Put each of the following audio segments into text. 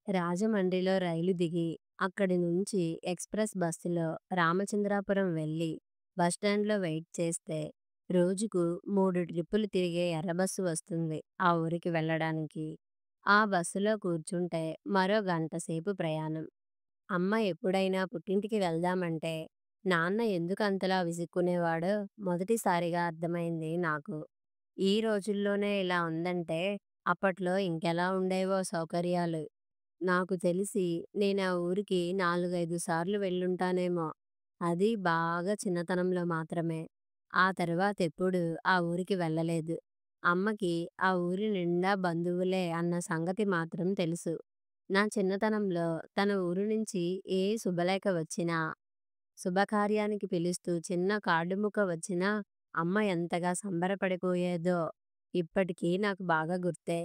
రాజమండ్రిలో రైలు దిగి, అక్కడి నుంచి ఎక్స్‌ప్రెస్ బస్సులో రామచంద్రాపురం వెళ్ళి, బస్టాండ్‌లో వెయిట్ చేస్తే, రోజుకు 3 ట్రిప్పులు తిరిగే ఎర్రబస్సు వస్తుంది ఆ ఊరికి వెళ్ళడానికి. ఆ బస్సులో కూర్చుంటే మరో గంట సేపు ప్రయాణం. అమ్మ ఎప్పుడైనా పుట్టింటికి వెళ్దామంటే, నాన్న ఎందుకంతలా విసుక్కునేవాడో మొదటిసారిగా అర్థమైంది నాకు. ఈ రోజుల్లోనే ఇలా ఉందంటే, అప్పట్లో ఇంకెలా ఉండేవో సౌకర్యాలు. నాకు తెలిసి నేనా ఊరికి 4, 5 సార్లు వెళ్ళుంటానేమో. అది బాగా చిన్నతనంలో మాత్రమే. ఆ తర్వాతెప్పుడూ ఆ ఊరికి వెళ్ళలేదు. అమ్మకి ఆ ఊరి నిండా బంధువులే అన్న సంగతి మాత్రం తెలుసు. నా చిన్నతనంలో తన ఊరు నుంచి ఏ శుభలేఖ వచ్చినా, శుభకార్యానికి పిలుస్తూ చిన్న కార్డు ముక్క వచ్చినా అమ్మ ఎంతగా సంబరపడిపోయేదో ఇప్పటికీ నాకు బాగా గుర్తే.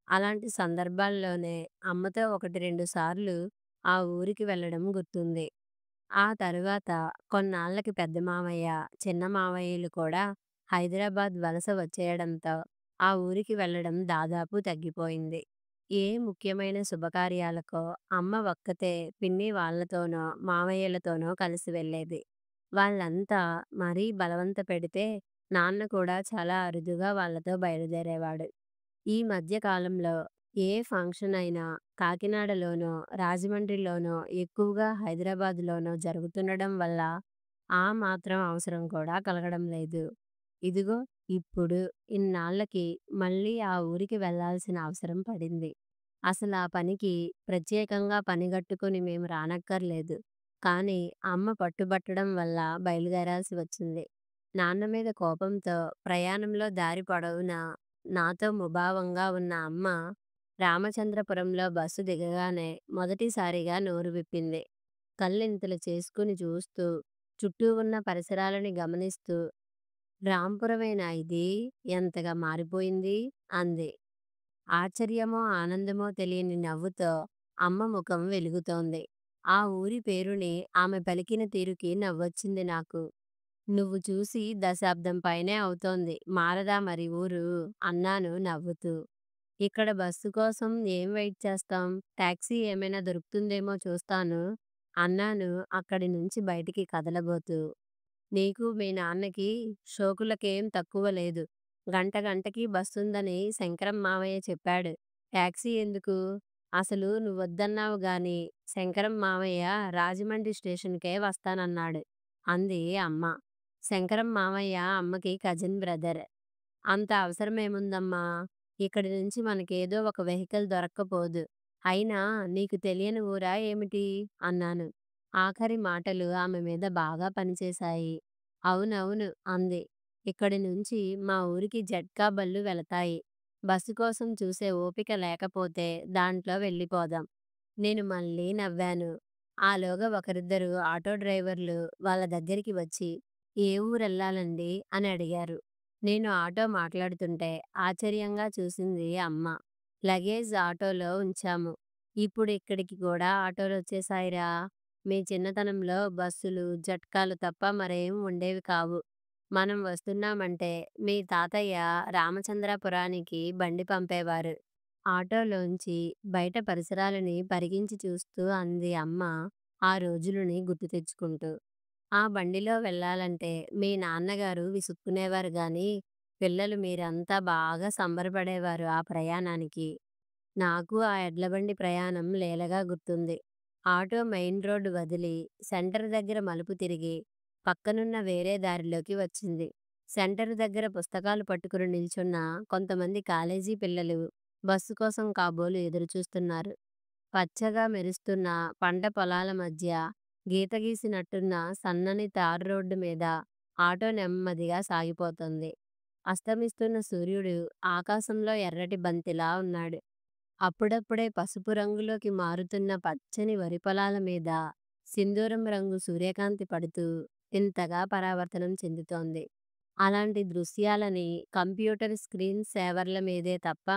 అలాంటి సందర్భాల్లోనే అమ్మతో 1, 2 సార్లు ఆ ఊరికి వెళ్ళడం గుర్తుంది. ఆ తరువాత కొన్నాళ్ళకి పెద్ద మామయ్య, చిన్న మామయ్యలు కూడా హైదరాబాద్ వలస వచ్చేయడంతో ఆ ఊరికి వెళ్ళడం దాదాపు తగ్గిపోయింది. ఏ ముఖ్యమైన శుభకార్యాలకో అమ్మ ఒక్కతే పిన్ని వాళ్ళతోనో, మామయ్యలతోనో కలిసి వెళ్ళేది. వాళ్ళంతా మరీ బలవంత పెడితే నాన్న కూడా చాలా అరుదుగా వాళ్ళతో బయలుదేరేవాడు. ఈ మధ్య కాలంలో ఏ ఫంక్షన్ అయినా కాకినాడలోనో, రాజమండ్రిలోనో, ఎక్కువగా హైదరాబాద్‌లోనో జరుగుతుండడం వల్ల ఆ మాత్రం అవసరం కూడా కలగడం లేదు. ఇదిగో ఇప్పుడు ఇన్నాళ్ళకి మళ్ళీ ఆ ఊరికి వెళ్ళాల్సిన అవసరం పడింది. అసలా పనికి ప్రత్యేకంగా పనిగట్టుకుని మేము రానక్కర్లేదు. కానీ అమ్మ పట్టుబట్టడం వల్ల బయలుదేరాల్సి వచ్చింది. నాన్న మీద కోపంతో ప్రయాణంలో దారి పొడవునా నాతో ముభావంగా ఉన్న అమ్మ రామచంద్రపురంలో బస్సు దిగగానే మొదటిసారిగా నోరు విప్పింది. కళ్ళింతలు చేసుకుని చూస్తూ, చుట్టూ ఉన్న పరిసరాలని గమనిస్తూ, రాంపురమేనా ఇది? ఎంతగా మారిపోయింది? అంది. ఆశ్చర్యమో, ఆనందమో తెలియని నవ్వుతో అమ్మ ముఖం వెలుగుతోంది. ఆ ఊరి పేరుని ఆమె పలికిన తీరుకి నవ్వొచ్చింది నాకు. "నువ్వు చూసి దశాబ్దం పైనే అవుతోంది. మారదా మరి ఊరు?" అన్నాను నవ్వుతూ. "ఇక్కడ బస్సు కోసం ఏం వెయిట్ చేస్తాం? టాక్సీ ఏమైనా దొరుకుతుందేమో చూస్తాను" అన్నాను అక్కడి నుంచి బయటికి కదలబోతూ. "నీకు మీ నాన్నకి షోకులకేం తక్కువ లేదు. గంట గంటకి బస్సుందని శంకరం మావయ్య చెప్పాడు. టాక్సీ ఎందుకు? అసలు నువ్వొద్దన్నావు గాని శంకరం మావయ్య రాజమండ్రి స్టేషన్‌కే వస్తానన్నాడు" అంది అమ్మ. శంకరం మావయ్య అమ్మకి కజిన్ బ్రదర్. "అంత అవసరమేముందమ్మా? ఇక్కడి నుంచి మనకేదో ఒక వెహికల్ దొరక్కపోదు. అయినా నీకు తెలియని ఊరా ఏమిటి?" అన్నాను. ఆఖరి మాటలు ఆమె మీద బాగా పనిచేశాయి. "అవునవును" అంది. "ఇక్కడి నుంచి మా ఊరికి జట్కా బళ్ళు వెళతాయి. బస్సు కోసం చూసే ఓపిక లేకపోతే దాంట్లో వెళ్ళిపోదాం." నేను మళ్ళీ నవ్వాను. ఆలోగా ఒకరిద్దరు ఆటో డ్రైవర్లు వాళ్ళ దగ్గరికి వచ్చి, "ఏ ఊరెళ్ళాలండి?" అని అడిగారు. నేను ఆటో మాట్లాడుతుంటే ఆశ్చర్యంగా చూసింది అమ్మ. "లగేజ్ ఆటోలో ఉంచాము. ఇప్పుడు ఇక్కడికి కూడా ఆటోలొచ్చేశాయిరా. మీ చిన్నతనంలో బస్సులు, జట్కాలు తప్ప మరేం ఉండేవి కావు. మనం వస్తున్నామంటే మీ తాతయ్య రామచంద్రాపురానికి బండి పంపేవారు." ఆటోలోంచి బయట పరిసరాలని పరికించి చూస్తూ అంది అమ్మ ఆ రోజులని గుర్తు తెచ్చుకుంటూ. "ఆ బండిలో వెళ్ళాలంటే మీ నాన్నగారు విసుక్కునేవారు గాని, పిల్లలు మీరంతా బాగా సంబరపడేవారు ఆ ప్రయాణానికి." నాకు ఆ ఎడ్లబండి ప్రయాణం లీలగా గుర్తుంది. ఆటో మెయిన్ రోడ్డు వదిలి సెంటర్ దగ్గర మలుపు తిరిగి పక్కనున్న వేరే దారిలోకి వచ్చింది. సెంటర్ దగ్గర పుస్తకాలు పట్టుకుని నిల్చున్న కొంతమంది కాలేజీ పిల్లలు బస్సు కోసం కాబోలు ఎదురుచూస్తున్నారు. పచ్చగా మెరుస్తున్న పంట పొలాల మధ్య గీత గీసినట్టున్న సన్నని తారు రోడ్డు మీద ఆటో నెమ్మదిగా సాగిపోతుంది. అస్తమిస్తున్న సూర్యుడు ఆకాశంలో ఎర్రటి బంతిలా ఉన్నాడు. అప్పుడప్పుడే పసుపు రంగులోకి మారుతున్న పచ్చని వరి పొలాల మీద సింధూరం రంగు సూర్యకాంతి పడుతూ ఇంతగా పరావర్తనం చెందుతోంది. అలాంటి దృశ్యాలని కంప్యూటర్ స్క్రీన్ సేవర్ల మీదే తప్ప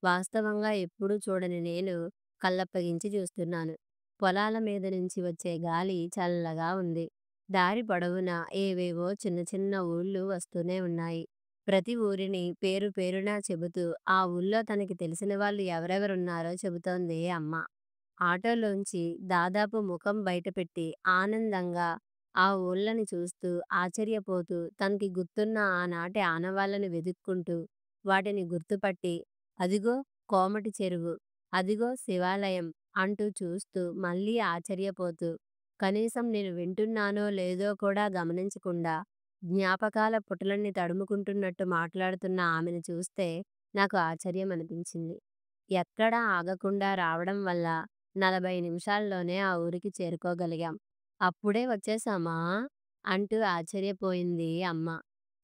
వాస్తవంగా ఎప్పుడూ చూడని నేను కళ్ళప్పగించి చూస్తున్నాను. పొలాల మీద నుంచి వచ్చే గాలి చల్లగా ఉంది. దారి పొడవునా ఏవేవో చిన్న చిన్న ఊళ్ళు వస్తూనే ఉన్నాయి. ప్రతి ఊరిని పేరు పేరునా చెబుతూ ఆ ఊళ్ళో తనకి తెలిసిన వాళ్ళు ఎవరెవరున్నారో చెబుతోంది అమ్మ. ఆటోలోంచి దాదాపు ముఖం బయటపెట్టి ఆనందంగా ఆ ఊళ్ళని చూస్తూ, ఆశ్చర్యపోతూ, తనకి గుర్తున్న ఆనాటి ఆనవాళ్ళని వెదుక్కుంటూ, వాటిని గుర్తుపట్టి, అదిగో కోమటి చెరువు, అదిగో శివాలయం అంటూ చూస్తూ, మళ్ళీ ఆశ్చర్యపోతూ, కనీసం నేను వింటున్నానో లేదో కూడా గమనించకుండా, జ్ఞాపకాల పుటలన్నీ తడుముకుంటున్నట్టు మాట్లాడుతున్న ఆమెను చూస్తే నాకు ఆశ్చర్యమనిపించింది. ఎక్కడా ఆగకుండా రావడం వల్ల 40 నిమిషాల్లోనే ఆ ఊరికి చేరుకోగలిగాం. అప్పుడే వచ్చేశామా? అంటూ ఆశ్చర్యపోయింది అమ్మ.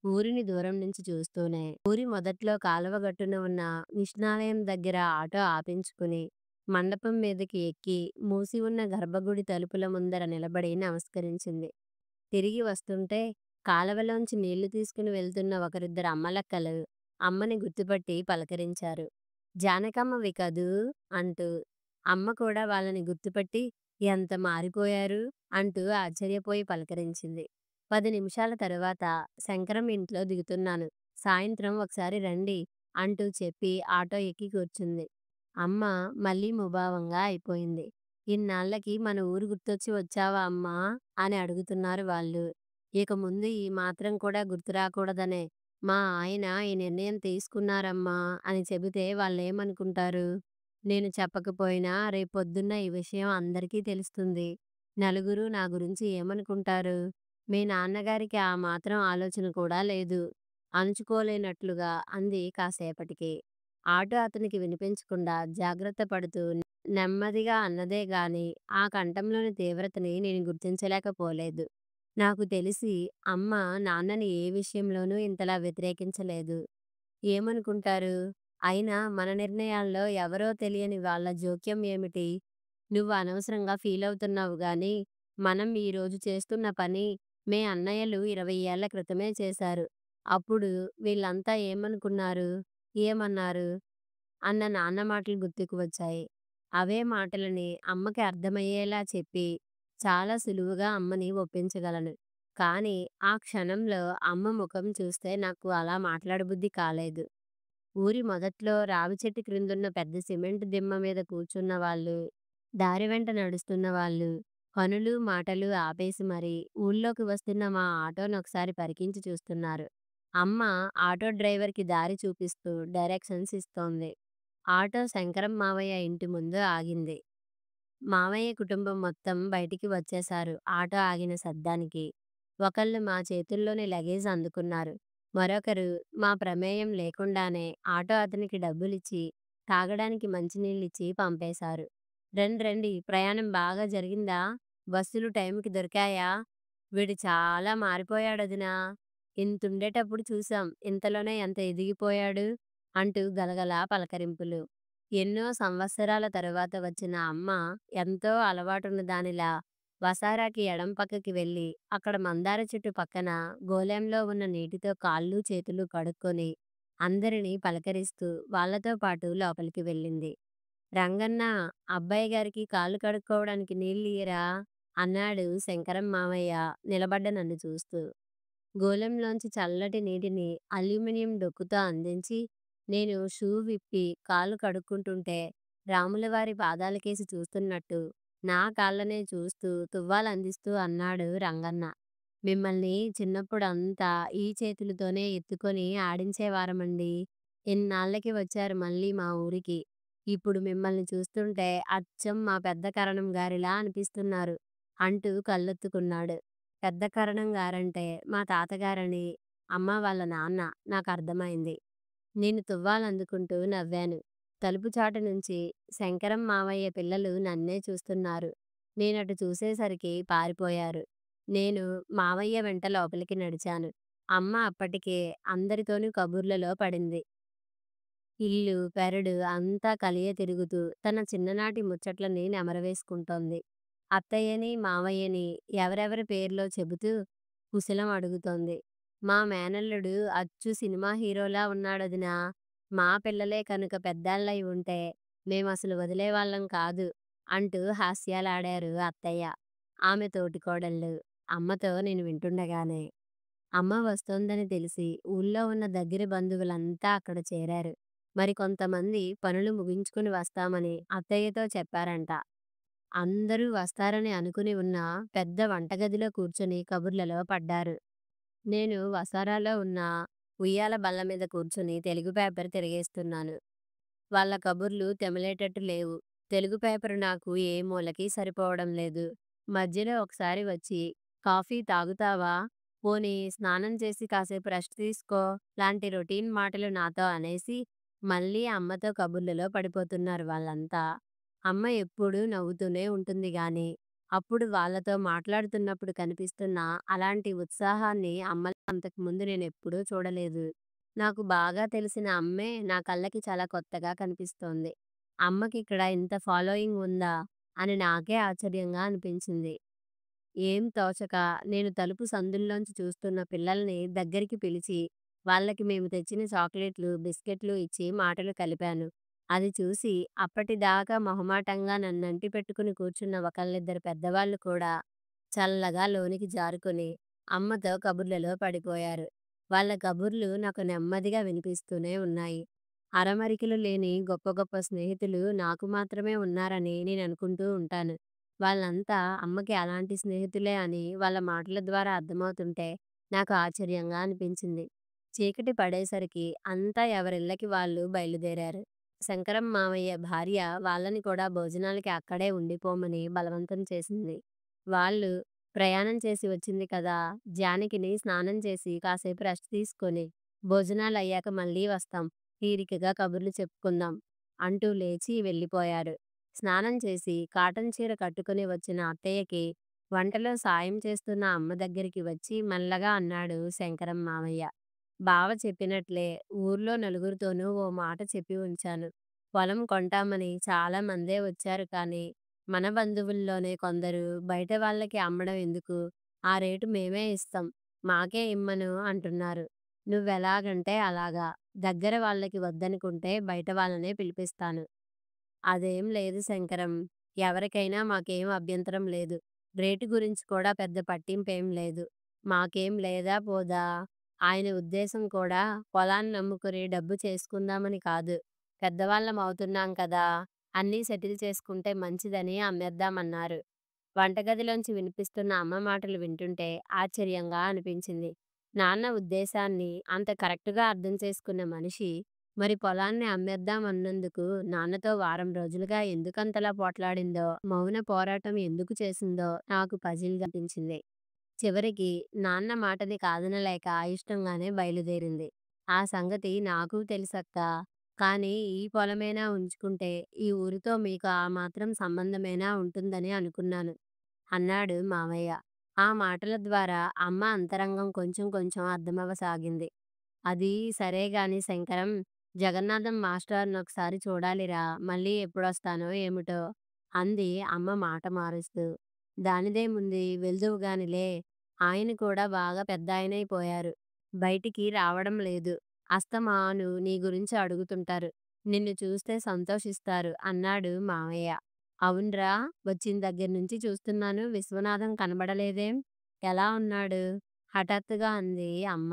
ఊరిని దూరం నుంచి చూస్తూనే. ఊరి మొదట్లో కాలువ గట్టున ఉన్న విష్ణాలయం దగ్గర ఆటో ఆపించుకుని, మండపం మీదకి ఎక్కి, మూసి ఉన్న గర్భగుడి తలుపుల ముందర నిలబడి నమస్కరించింది. తిరిగి వస్తుంటే కాలవలోంచి నీళ్లు తీసుకుని వెళ్తున్న ఒకరిద్దరు అమ్మలక్కలు అమ్మని గుర్తుపట్టి పలకరించారు. జానకమ్మవి కదూ అంటూ. అమ్మ కూడా వాళ్ళని గుర్తుపట్టి ఎంత మారిపోయారు అంటూ ఆశ్చర్యపోయి పలకరించింది. 10 నిమిషాల తరువాత శంకరం ఇంట్లో దిగుతున్నాను. సాయంత్రం ఒకసారి రండి అంటూ చెప్పి ఆటో ఎక్కి కూర్చుంది. అమ్మ మళ్ళీ ముభావంగా అయిపోయింది. ఇన్నాళ్ళకి మన ఊరు గుర్తొచ్చి వచ్చావా అమ్మా అని అడుగుతున్నారు వాళ్ళు. ఇక ముందు ఈ మాత్రం కూడా గుర్తు రాకూడదనే మా ఆయన ఈ నిర్ణయం తీసుకున్నారమ్మా అని చెబితే వాళ్ళేమనుకుంటారు? నేను చెప్పకపోయినా రేపొద్దున్న ఈ విషయం అందరికీ తెలుస్తుంది. నలుగురు నా గురించి ఏమనుకుంటారు? మీ నాన్నగారికి ఆ మాత్రం ఆలోచన కూడా లేదు అణుచుకోలేనట్లుగా అంది కాసేపటికి. ఆటో అతనికి వినిపించకుండా జాగ్రత్త పడుతూ నెమ్మదిగా అన్నదే గాని ఆ కంఠంలోని తీవ్రతని నేను గుర్తించలేకపోలేదు. నాకు తెలిసి అమ్మ నాన్నని ఏ విషయంలోనూ ఇంతలా వ్యతిరేకించలేదు. ఏమనుకుంటారు? అయినా మన నిర్ణయాల్లో ఎవరో తెలియని వాళ్ళ జోక్యం ఏమిటి? నువ్వు అనవసరంగా ఫీలవుతున్నావు గానీ, మనం ఈరోజు చేస్తున్న పని మీ అన్నయ్యలు 20 ఏళ్ల క్రితమే చేశారు. అప్పుడు వీళ్ళంతా ఏమనుకున్నారు? ఏమన్నారు? అన్న నాన్న మాటలు గుర్తుకు వచ్చాయి. అవే మాటలని అమ్మకి అర్థమయ్యేలా చెప్పి, చాలా సులువుగా అమ్మని ఒప్పించగలను. కానీ ఆ క్షణంలో అమ్మ ముఖం చూస్తే నాకు అలా మాట్లాడబుద్ధి కాలేదు. ఊరి మొదట్లో రావి చెట్టు క్రిందున్న పెద్ద సిమెంట్ దిమ్మ మీద కూర్చున్న వాళ్ళు, దారి వెంట నడుస్తున్న వాళ్ళు, పనులు మాటలు ఆపేసి మరీ ఊళ్ళోకి వస్తున్న మా ఆటోను ఒకసారి పరికించి చూస్తున్నారు. అమ్మ ఆటో డ్రైవర్కి దారి చూపిస్తూ డైరెక్షన్స్ ఇస్తోంది. ఆటో శంకరం మావయ్య ఇంటి ముందు ఆగింది. మావయ్య కుటుంబం మొత్తం బయటికి వచ్చేశారు ఆటో ఆగిన శబ్దానికి. ఒకళ్ళు మా చేతుల్లోని లగేజ్ అందుకున్నారు. మరొకరు మా ప్రమేయం లేకుండానే ఆటో అతనికి డబ్బులిచ్చి, తాగడానికి మంచినీళ్ళిచ్చి పంపేశారు. రండి రండి, ప్రయాణం బాగా జరిగిందా? బస్సులు టైంకి దొరికాయా? వీడు చాలా మారిపోయాడొదినా. ఇంతుండేటప్పుడు చూసాం, ఇంతలోనే ఎంత ఎదిగిపోయాడు అంటూ గలగలా పలకరింపులు. ఎన్నో సంవత్సరాల తరువాత వచ్చిన అమ్మ ఎంతో అలవాటున్న దానిలా వసారాకి ఎడం పక్కకి వెళ్ళి అక్కడ మందార చెట్టు పక్కన గోలెంలో ఉన్న నీటితో కాళ్ళు చేతులు కడుక్కొని అందరినీ పలకరిస్తూ వాళ్ళతో పాటు లోపలికి వెళ్ళింది. రంగన్న, అబ్బాయి గారికి కాళ్ళు కడుక్కోవడానికి నీళ్ళియ్యరా అన్నాడు శంకరం మావయ్య నిలబడ్డ నన్ను చూస్తూ. గోళంలోంచి చల్లటి నీటిని అల్యూమినియం డొక్కుతో అందించి నేను షూ విప్పి కాళ్ళు కడుక్కుంటుంటే రాములవారి పాదాలకేసి చూస్తున్నట్టు నా కాళ్ళనే చూస్తూ తువ్వాలందిస్తూ అన్నాడు రంగన్న. మిమ్మల్ని చిన్నప్పుడంతా ఈ చేతులతోనే ఎత్తుకొని ఆడించేవారమండి. ఇన్నాళ్ళకి వచ్చారు మళ్ళీ మా ఊరికి. ఇప్పుడు మిమ్మల్ని చూస్తుంటే అచ్చం మా పెద్ద కరణం గారిలా అనిపిస్తున్నారు అంటూ కళ్ళొత్తుకున్నాడు. పెద్ద కరణం గారంటే మా తాతగారని అమ్మ వాళ్ళ నాన్న నాకర్థమైంది. నేను తువ్వాలందుకుంటూ నవ్వాను. తలుపు చాటు నుంచి శంకరం మావయ్య పిల్లలు నన్నే చూస్తున్నారు. నేనటు చూసేసరికి పారిపోయారు. నేను మావయ్య వెంట లోపలికి నడిచాను. అమ్మ అప్పటికే అందరితోనూ కబుర్లలో పడింది. ఇల్లు పెరడు అంతా కలియ తిరుగుతూ తన చిన్ననాటి ముచ్చట్లని నెమరవేసుకుంటోంది. అత్తయ్యని మావయ్యని ఎవరెవరి పేర్లో చెబుతూ కుశలం అడుగుతోంది. మా మేనల్లుడు అచ్చు సినిమా హీరోలా ఉన్నాడొదినా. మా పిల్లలే కనుక పెద్దాళ్ళై ఉంటే మేమసలు వదిలేవాళ్ళం కాదు అంటూ హాస్యాలాడారు అత్తయ్య, ఆమె తోటికోడళ్ళు, అమ్మతో నేను వింటుండగానే. అమ్మ వస్తోందని తెలిసి ఊళ్ళో ఉన్న దగ్గరి బంధువులంతా అక్కడ చేరారు. మరికొంతమంది పనులు ముగించుకుని వస్తామని అత్తయ్యతో చెప్పారంట. అందరూ వస్తారని అనుకుని ఉన్న పెద్ద వంటగదిలో కూర్చొని కబుర్లలో పడ్డారు. నేను వసారాలో ఉన్న ఉయ్యాల బల్ల మీద కూర్చొని తెలుగు పేపర్ తిరగేస్తున్నాను. వాళ్ళ కబుర్లు తెమలేటట్టు లేవు. తెలుగు పేపరు నాకు ఏ మూలకి సరిపోవడం లేదు. మధ్యలో ఒకసారి వచ్చి, "కాఫీ తాగుతావా? పోనీ స్నానం చేసి కాసేపు రెస్ట్ తీసుకో" లాంటి రొటీన్ మాటలు నాతో అనేసి, మళ్ళీ అమ్మతో కబుర్లలో పడిపోతున్నారు వాళ్ళంతా. అమ్మ ఎప్పుడూ నవ్వుతూనే ఉంటుంది గానీ, అప్పుడు వాళ్ళతో మాట్లాడుతున్నప్పుడు కనిపిస్తున్న అలాంటి ఉత్సాహాన్ని అమ్మలో అంతకుముందు నేనెప్పుడూ చూడలేదు. నాకు బాగా తెలిసిన అమ్మే నా కళ్ళకి చాలా కొత్తగా కనిపిస్తోంది. అమ్మకిక్కడ ఇంత ఫాలోయింగ్ ఉందా అని నాకే ఆశ్చర్యంగా అనిపించింది. ఏం తోచక నేను తలుపు సందుల్లోంచి చూస్తున్న పిల్లల్ని దగ్గరికి పిలిచి, వాళ్ళకి మేము తెచ్చిన చాక్లెట్లు, బిస్కెట్లు ఇచ్చి మాటలు కలిపాను. అది చూసి అప్పటిదాకా మొహమాటంగా నన్నంటి పెట్టుకుని కూర్చున్న ఒకళ్ళిద్దరు పెద్దవాళ్ళు కూడా చల్లగా లోనికి జారుకుని అమ్మతో కబుర్లలో పడిపోయారు. వాళ్ళ కబుర్లు నాకు నెమ్మదిగా వినిపిస్తూనే ఉన్నాయి. అరమరికలు లేని గొప్ప గొప్ప స్నేహితులు నాకు మాత్రమే ఉన్నారని నేననుకుంటూ ఉంటాను. వాళ్ళంతా అమ్మకి అలాంటి స్నేహితులే అని వాళ్ళ మాటల ద్వారా అర్థమవుతుంటే నాకు ఆశ్చర్యంగా అనిపించింది. చీకటి పడేసరికి అంతా ఎవరిళ్ళకి వాళ్ళు బయలుదేరారు. శంకరం మామయ్య భార్య వాళ్ళని కూడా భోజనాలకి అక్కడే ఉండిపోమని బలవంతం చేసింది. వాళ్ళు ప్రయాణం చేసి వచ్చింది కదా! జానకిని స్నానం చేసి కాసేపు రెస్ట్ తీసుకొని భోజనాలయ్యాక మళ్ళీ వస్తాం. తీరికగా కబుర్లు చెప్పుకుందాం అంటూ లేచి వెళ్ళిపోయారు. స్నానం చేసి కాటన్ చీర కట్టుకుని వచ్చిన అత్తయ్యకి వంటలో సాయం చేస్తున్న అమ్మ దగ్గరికి వచ్చి మెల్లగా అన్నాడు శంకరం మామయ్య. బావ చెప్పినట్లే ఊర్లో నలుగురితోనూ ఓ మాట చెప్పి ఉంచాను. పొలం కొంటామని చాలా మందే వచ్చారు కానీ మన బంధువుల్లోనే కొందరు బయట వాళ్ళకి అమ్మడం ఎందుకు? ఆ రేటు మేమే ఇస్తాం. మాకే ఇమ్మను అంటున్నారు. నువ్వెలాగంటే అలాగా. దగ్గర వాళ్ళకి వద్దనుకుంటే బయట వాళ్ళనే పిలిపిస్తాను. అదేం లేదు శంకరం. ఎవరికైనా మాకేం అభ్యంతరం లేదు. రేటు గురించి కూడా పెద్ద పట్టింపేం లేదు. మాకేం లేదా పోదా? ఆయన ఉద్దేశం కూడా పొలాన్ని నమ్ముకుని డబ్బు చేసుకుందామని కాదు. పెద్దవాళ్ళమవుతున్నాం కదా! అన్నీ సెటిల్ చేసుకుంటే మంచిదని అమ్మేద్దామన్నారు. వంటగదిలోంచి వినిపిస్తున్న అమ్మ మాటలు వింటుంటే ఆశ్చర్యంగా అనిపించింది. నాన్న ఉద్దేశాన్ని అంత కరెక్టుగా అర్థం చేసుకున్న మనిషి మరి పొలాన్ని అమ్మేద్దాం అన్నందుకు నాన్నతో వారం రోజులుగా ఎందుకంతలా పోట్లాడిందో, మౌన పోరాటం ఎందుకు చేసిందో నాకు పజిల్‌గా అనిపించింది. చివరికి నాన్న మాటని కాదనలేక అయిష్టంగానే బయలుదేరింది. ఆ సంగతి నాకూ తెలుసక్కా. కానీ ఈ పొలమేనా ఉంచుకుంటే ఈ ఊరితో మీకు ఆ మాత్రం సంబంధమైనా ఉంటుందని అనుకున్నాను అన్నాడు మావయ్య. ఆ మాటల ద్వారా అమ్మ అంతరంగం కొంచెం కొంచెం అర్థమవసాగింది. అది సరేగాని శంకరం, జగన్నాథం మాస్టారునొకసారి చూడాలిరా. మళ్ళీ ఎప్పుడొస్తానో ఏమిటో అంది అమ్మ మాట మారుస్తూ. దానిదేముంది వెళ్దువుగానిలే. ఆయన కూడా బాగా పెద్దాయనైపోయారు. బయటికి రావడం లేదు. అస్తమాను నీ గురించి అడుగుతుంటారు. నిన్ను చూస్తే సంతోషిస్తారు అన్నాడు మావయ్య. అవున్రా, వచ్చిన దగ్గర్నుంచి చూస్తున్నాను. విశ్వనాథం కనబడలేదేం? ఎలా ఉన్నాడు? హఠాత్తుగా అంది అమ్మ.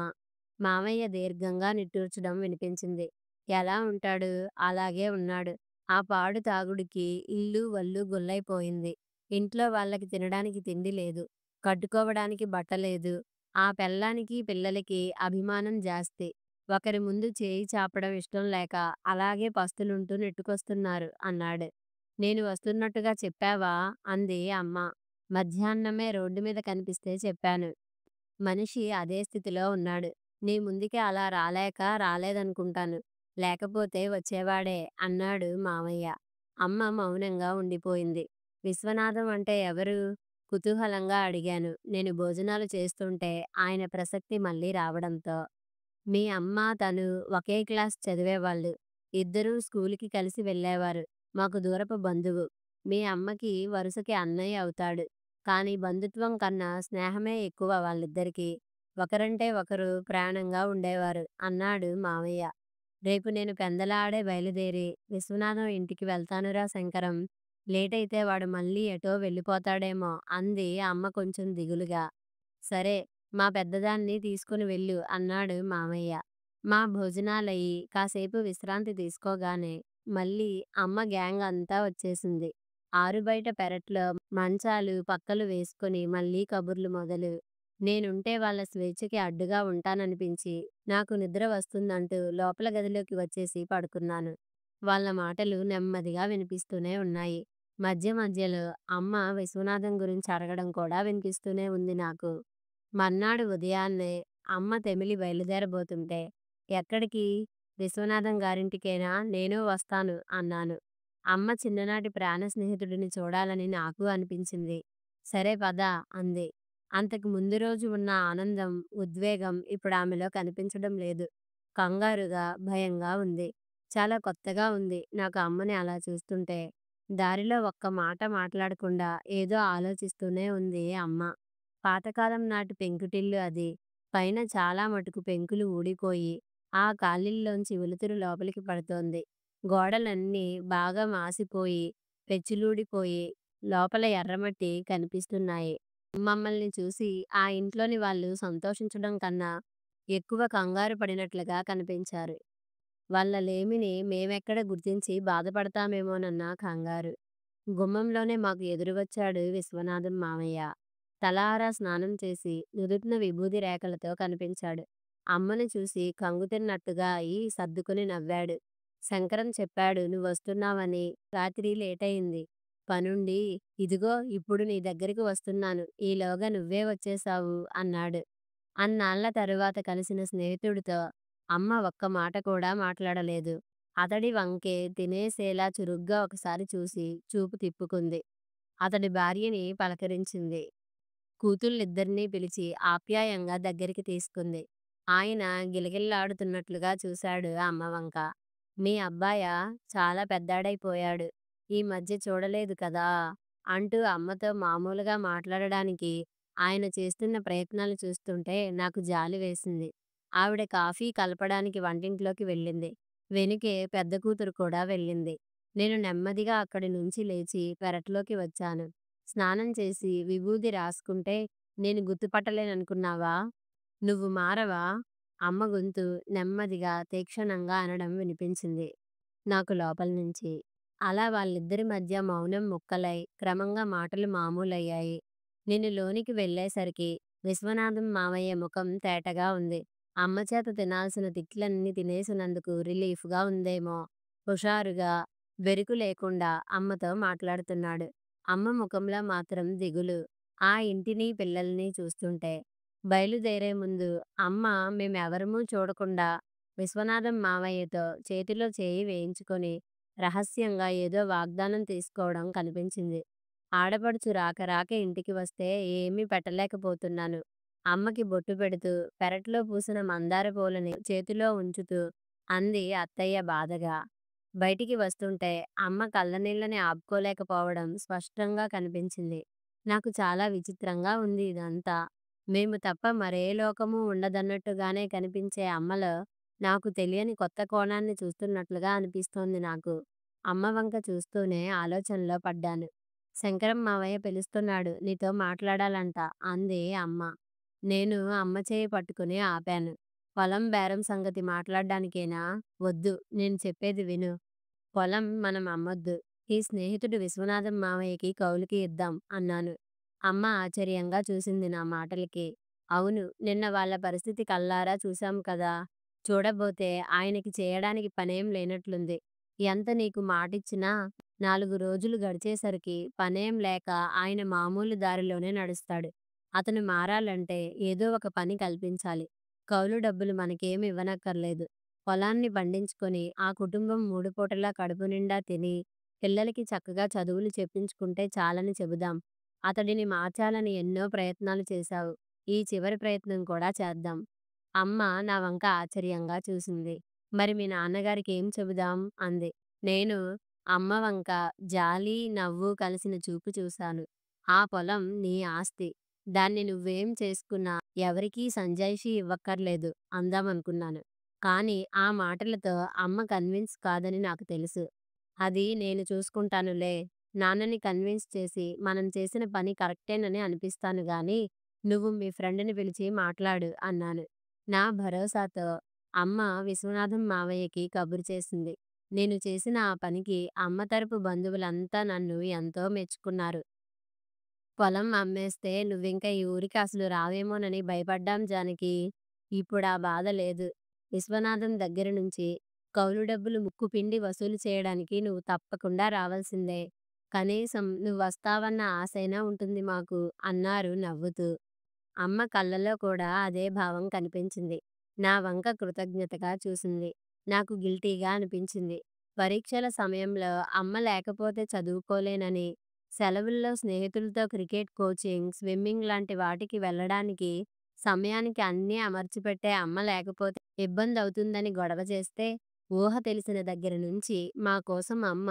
మామయ్య దీర్ఘంగా నిట్టూర్చడం వినిపించింది. ఎలా ఉంటాడు? అలాగే ఉన్నాడు. ఆ పాడు తాగుడికి ఇల్లు వల్లు గుల్లైపోయింది. ఇంట్లో వాళ్ళకి తినడానికి తిండి లేదు. కట్టుకోవడానికి బట్ట లేదు. ఆ పెళ్ళానికి పిల్లలకి అభిమానం జాస్తి. ఒకరి ముందు చేయి చాపడం ఇష్టం లేక అలాగే పస్తులుంటూ నెట్టుకొస్తున్నారు అన్నాడు. నేను వస్తున్నట్టుగా చెప్పావా? అంది అమ్మ. మధ్యాహ్నమే రోడ్డు మీద కనిపిస్తే చెప్పాను. మనిషి అదే స్థితిలో ఉన్నాడు. నీ ముందుకి అలా రాలేక రాలేదనుకుంటాను. లేకపోతే వచ్చేవాడే అన్నాడు మామయ్య. అమ్మ మౌనంగా ఉండిపోయింది. విశ్వనాథం అంటే ఎవరు? కుతూహలంగా అడిగాను నేను భోజనాలు చేస్తుంటే ఆయన ప్రసక్తి మళ్ళీ రావడంతో. మీ అమ్మ తను ఒకే క్లాస్ చదివేవాళ్ళు. ఇద్దరూ స్కూలుకి కలిసి వెళ్ళేవారు. మాకు దూరపు బంధువు. మీ అమ్మకి వరుసకి అన్నయ్య అవుతాడు. కానీ బంధుత్వం కన్నా స్నేహమే ఎక్కువ వాళ్ళిద్దరికీ. ఒకరంటే ఒకరు ప్రాణంగా ఉండేవారు అన్నాడు మామయ్య. రేపు నేను పెందలాడే బయలుదేరి విశ్వనాథం ఇంటికి వెళ్తానురా శంకరం. లేటైతే వాడు మళ్ళీ ఎటో వెళ్ళిపోతాడేమో అంది అమ్మ కొంచెం దిగులుగా. సరే, మా పెద్దదాన్ని తీసుకుని వెళ్ళు అన్నాడు మామయ్య. మా భోజనాలయి కాసేపు విశ్రాంతి తీసుకోగానే మళ్ళీ అమ్మ గ్యాంగ్ అంతా వచ్చేసింది. ఆరుబయట పెరట్లో మంచాలు పక్కలు వేసుకొని మళ్ళీ కబుర్లు మొదలు. నేనుంటే వాళ్ళ స్వేచ్ఛకి అడ్డుగా ఉంటాననిపించి, నాకు నిద్ర వస్తుందంటూ లోపల గదిలోకి వచ్చేసి పడుకున్నాను. వాళ్ళ మాటలు నెమ్మదిగా వినిపిస్తూనే ఉన్నాయి. మధ్య మధ్యలో అమ్మ విశ్వనాథం గురించి అడగడం కూడా వినిపిస్తూనే ఉంది నాకు. మర్నాడు ఉదయాన్నే అమ్మ తెమిలి బయలుదేరబోతుంటే, "ఎక్కడికి? విశ్వనాథం గారింటికేనా? నేనూ వస్తాను" అన్నాను. అమ్మ చిన్ననాటి ప్రాణ స్నేహితుడిని చూడాలని నాకు అనిపించింది. "సరే పద" అంది. అంతకు ముందు రోజు ఉన్న ఆనందం, ఉద్వేగం ఇప్పుడు ఆమెలో కనిపించడం లేదు. కంగారుగా, భయంగా ఉంది. చాలా కొత్తగా ఉంది నాకు అమ్మని అలా చూస్తుంటే. దారిలో ఒక్క మాట మాట్లాడకుండా ఏదో ఆలోచిస్తూనే ఉంది అమ్మ. పాతకాలం నాటి పెంకుటిల్లు అది. పైన చాలా మటుకు పెంకులు ఊడిపోయి, ఆ గాలిల్లోంచి వెలుతురు లోపలికి పడుతోంది. గోడలన్నీ బాగా మాసిపోయి, పెచ్చులూడిపోయి, లోపల ఎర్రమట్టి కనిపిస్తున్నాయి. మమ్మల్ని చూసి ఆ ఇంట్లోని వాళ్ళు సంతోషించడం కన్నా ఎక్కువ కంగారు పడినట్లుగా కనిపించారు. వాళ్ళ లేమిని మేమెక్కడ గుర్తించి బాధపడతామేమోనన్న కంగారు. గుమ్మంలోనే మాకు ఎదురువచ్చాడు విశ్వనాథం మామయ్య. తలారా స్నానం చేసి నుదుటిన విభూది రేఖలతో కనిపించాడు. అమ్మని చూసి కంగుతిన్నట్టుగా అయి సర్దుకుని నవ్వాడు. శంకరం చెప్పాడు నువ్వొస్తున్నావని. రాత్రి లేటయింది. పనుండి ఇదిగో ఇప్పుడు నీ దగ్గరికి వస్తున్నాను. ఈలోగా నువ్వే వచ్చేశావు అన్నాడు. అన్నాళ్ల తరువాత కలిసిన స్నేహితుడితో అమ్మ ఒక్క మాట కూడా మాట్లాడలేదు. అతడి వంకే తినేసేలా చురుగ్గా ఒకసారి చూసి చూపు తిప్పుకుంది. అతడి భార్యని పలకరించింది. కూతుళ్ళిద్దరినీ పిలిచి ఆప్యాయంగా దగ్గరికి తీసుకుంది. ఆయన గిలగిల్లాడుతున్నట్లుగా చూశాడు అమ్మ వంక. "మీ అబ్బాయా చాలా పెద్దాడైపోయాడు. ఈ మధ్య చూడలేదు కదా" అంటూ అమ్మతో మామూలుగా మాట్లాడడానికి ఆయన చేస్తున్న ప్రయత్నాలు చూస్తుంటే నాకు జాలి వేసింది. ఆవిడ కాఫీ కలపడానికి వంటింట్లోకి వెళ్ళింది. వెనుకే పెద్ద కూతురు కూడా వెళ్ళింది. నేను నెమ్మదిగా అక్కడి నుంచి లేచి పెరట్లోకి వచ్చాను. స్నానం చేసి విభూది రాసుకుంటే నేను గుర్తుపట్టలేననుకున్నావా? నువ్వు మారవా? అమ్మ గొంతు నెమ్మదిగా తీక్షణంగా అనడం వినిపించింది నాకు లోపల నుంచి. అలా వాళ్ళిద్దరి మధ్య మౌనం ముక్కలై క్రమంగా మాటలు మామూలయ్యాయి. నేను లోనికి వెళ్ళేసరికి విశ్వనాథం మావయ్య ముఖం తేటగా ఉంది. అమ్మ చేత తినాల్సిన తిట్లన్నీ తినేసినందుకు రిలీఫ్గా ఉందేమో. హుషారుగా, బెరుకు లేకుండా అమ్మతో మాట్లాడుతున్నాడు. అమ్మ ముఖంలో మాత్రం దిగులు. ఆ ఇంటిని పిల్లల్ని చూస్తుంటే. బయలుదేరే ముందు అమ్మ మేమెవరమూ చూడకుండా విశ్వనాథం మావయ్యతో చేతిలో చేయి వేయించుకొని రహస్యంగా ఏదో వాగ్దానం తీసుకోవడం కనిపించింది. ఆడపడుచు రాక రాక ఇంటికి వస్తే ఏమీ పెట్టలేకపోతున్నాను. అమ్మకి బొట్టు పెడుతూ పెరట్లో పూసిన మందార పూలని చేతిలో ఉంచుతూ అంది అత్తయ్య బాధగా. బయటికి వస్తుంటే అమ్మ కళ్ళనీళ్ళని ఆపుకోలేకపోవడం స్పష్టంగా కనిపించింది. నాకు చాలా విచిత్రంగా ఉంది ఇదంతా. మేము తప్ప మరే లోకమూ ఉండదన్నట్టుగానే కనిపించే అమ్మలో నాకు తెలియని కొత్త కోణాన్ని చూస్తున్నట్లుగా అనిపిస్తోంది నాకు. అమ్మ వంక చూస్తూనే ఆలోచనలో పడ్డాను. శంకరం మావయ్య పిలుస్తున్నాడు. నీతో మాట్లాడాలంట అంది అమ్మ. నేను అమ్మ చేయి పట్టుకుని ఆపాను. పొలం బేరం సంగతి మాట్లాడ్డానికేనా? వద్దు, నేను చెప్పేది విను. పొలం మనం అమ్మొద్దు. ఈ స్నేహితుడు విశ్వనాథం మావయ్యకి కౌలుకి ఇద్దాం అన్నాను. అమ్మ ఆశ్చర్యంగా చూసింది నా మాటలకి. అవును, నిన్న వాళ్ళ పరిస్థితి కళ్ళారా చూశాం కదా. చూడబోతే ఆయనకి చేయడానికి పనేం లేనట్లుంది. ఎంత నీకు మాటిచ్చినా 4 రోజులు గడిచేసరికి పనేం లేక ఆయన మామూలు దారిలోనే నడుస్తాడు. అతను మారాలంటే ఏదో ఒక పని కల్పించాలి. కౌలు డబ్బులు మనకేమి ఇవ్వనక్కర్లేదు. పొలాన్ని పండించుకొని ఆ కుటుంబం 3 పూటలా కడుపు నిండా తిని పిల్లలకి చక్కగా చదువులు చెప్పించుకుంటే చాలని చెబుదాం. అతడిని మార్చాలని ఎన్నో ప్రయత్నాలు చేశావు. ఈ చివరి ప్రయత్నం కూడా చేద్దాం. అమ్మ నా వంక ఆశ్చర్యంగా చూసింది. మరి మీ నాన్నగారికి ఏం చెబుదాం అంది. నేను అమ్మ వంక జాలి, నవ్వు కలిసిన చూపు చూశాను. ఆ పొలం నీ ఆస్తి. దాన్ని నువ్వేం చేసుకున్నా ఎవరికీ సంజాయిషీ ఇవ్వక్కర్లేదు అందామనుకున్నాను. కానీ ఆ మాటలతో అమ్మ కన్విన్స్ కాదని నాకు తెలుసు. అది నేను చూసుకుంటానులే. నాన్నని కన్విన్స్ చేసి మనం చేసిన పని కరెక్టేనని అనిపిస్తాను గాని, నువ్వు మీ ఫ్రెండ్‌ని పిలిచి మాట్లాడు అన్నాను. నా భరోసాతో అమ్మ విశ్వనాథం మావయ్యకి కబురు చేసింది. నేను చేసిన ఆ పనికి అమ్మ తరపు బంధువులంతా నన్ను ఎంతో మెచ్చుకున్నారు. పొలం అమ్మేస్తే నువ్వింక ఈ ఊరికి అసలు రావేమోనని భయపడ్డాం జానకి. ఇప్పుడా బాధ లేదు. విశ్వనాథం దగ్గర నుంచి కౌలు డబ్బులు ముక్కు పిండి వసూలు చేయడానికి నువ్వు తప్పకుండా రావాల్సిందే. కనీసం నువ్వొస్తావన్న ఆశైనా ఉంటుంది మాకు అన్నారు నవ్వుతూ. అమ్మ కళ్ళలో కూడా అదే భావం కనిపించింది. నా వంక కృతజ్ఞతగా చూసింది. నాకు గిల్టీగా అనిపించింది. పరీక్షల సమయంలో అమ్మ లేకపోతే చదువుకోలేనని, సెలవుల్లో స్నేహితులతో క్రికెట్ కోచింగ్, స్విమ్మింగ్ లాంటి వాటికి వెళ్ళడానికి సమయానికి అన్నీ అమర్చిపెట్టే అమ్మ లేకపోతే ఇబ్బందవుతుందని గొడవ చేస్తే, ఊహ తెలిసిన దగ్గర నుంచి మా కోసం అమ్మ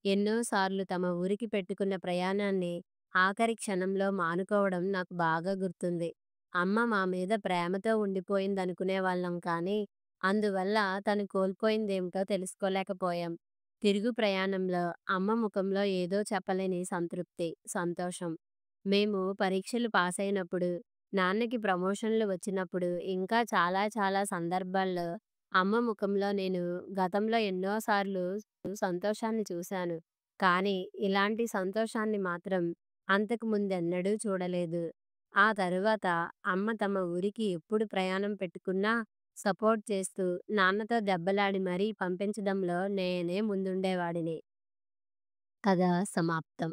ఎన్నోసార్లు తమ ఊరికి పెట్టుకున్న ప్రయాణాన్ని ఆఖరి క్షణంలో మానుకోవడం నాకు బాగా గుర్తుంది. అమ్మ మా మీద ప్రేమతో ఉండిపోయిందనుకునేవాళ్ళం కానీ, అందువల్ల తను కోల్పోయిందేమిటో తెలుసుకోలేకపోయాం. తిరుగు ప్రయాణంలో అమ్మ ముఖంలో ఏదో చెప్పలేని సంతృప్తి, సంతోషం. మేము పరీక్షలు పాసయినప్పుడు, నాన్నకి ప్రమోషన్‌లు వచ్చినప్పుడు, ఇంకా చాలా చాలా సందర్భాల్లో అమ్మ ముఖంలో నేను గతంలో ఎన్నోసార్లు సంతోషాన్ని చూశాను. కానీ ఇలాంటి సంతోషాన్ని మాత్రం అంతకు ముందెన్నడూ చూడలేదు. ఆ తరువాత అమ్మ తమ ఊరికి ఎప్పుడు ప్రయాణం పెట్టుకున్నా సపోర్ట్ చేస్తూ, నాన్నతో దెబ్బలాడి మరీ పంపించడంలో నేనే ముందుండేవాడిని. కథ సమాప్తం.